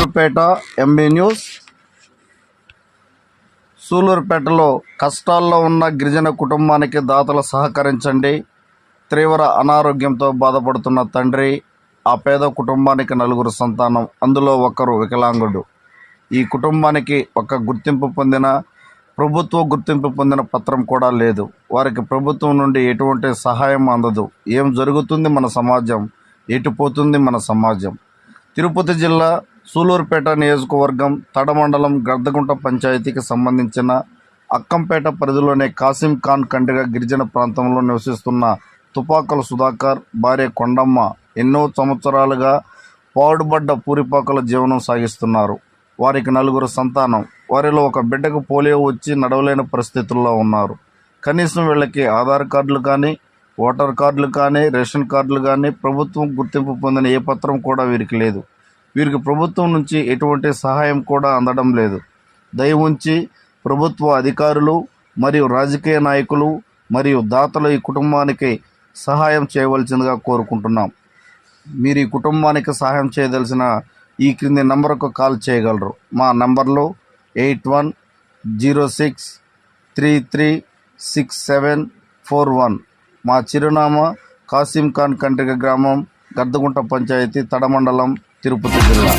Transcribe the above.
Sullurpeta MB news. సూలూరుపేటలో కష్టాల్లో ఉన్న గిరిజన కుటుంబానికి దాతలు సహకరించండి. తీవ్ర అనారోగ్యంతో బాధపడుతున్న తండ్రి, ఆ పేద కుటుంబానికి 4 సంతానం, అందులో ఒకరు వికలాంగుడు. ఈ కుటుంబానికి ఒక ప్రభుత్వ గుర్తింపు పొందిన పత్రం కూడా లేదు. వారికి ప్రభుత్వం నుండి ఎటువంటి సహాయం అందదు. ఏం జరుగుతుంది మన సమాజం? ఎటుపోతుంది మన సమాజం? తిరుపతి జిల్లా సూలూరుపేట నియోజకవర్గం తడమండలం గర్దగుంట పంచాయతీకి సంబంధించిన అక్కంపేట పరిధిలోని కాసిం ఖాన్ కండ్రిగ గిరిజన ప్రాంతంలో నివసిస్తున్న తుపాకుల సుధాకర్ భార్య కొండమ్మ ఎన్నో సంవత్సరాలుగా పాడుబడ్డ పూరిపాకల జీవనం సాగిస్తున్నారు. వారికి 4 సంతానం. వారిలో ఒక బిడ్డకు పోలియో వచ్చి నడవలేని పరిస్థితుల్లో ఉన్నారు. కనీసం వీళ్ళకి ఆధార్ కార్డులు కానీ, ఓటర్ కార్డులు కానీ, రేషన్ కార్డులు కానీ, ప్రభుత్వం గుర్తింపు పొందిన ఏ పత్రం కూడా వీరికి లేదు. వీరికి ప్రభుత్వం నుంచి ఎటువంటి సహాయం కూడా అందడం లేదు. దయ ఉంచి ప్రభుత్వ అధికారులు మరియు రాజకీయ నాయకులు మరియు దాతలు ఈ కుటుంబానికి సహాయం చేయవలసిందిగా కోరుకుంటున్నాం. మీరు ఈ కుటుంబానికి సహాయం చేయదలిసిన ఈ క్రింది నంబర్కు కాల్ చేయగలరు. మా నంబర్లు 8106336741. మా చిరునామా కాసిం ఖాన్ కండ్రిగ గ్రామం, గర్దగుంట పంచాయతీ, తడమండలం, తిరుపతి జిల్లా.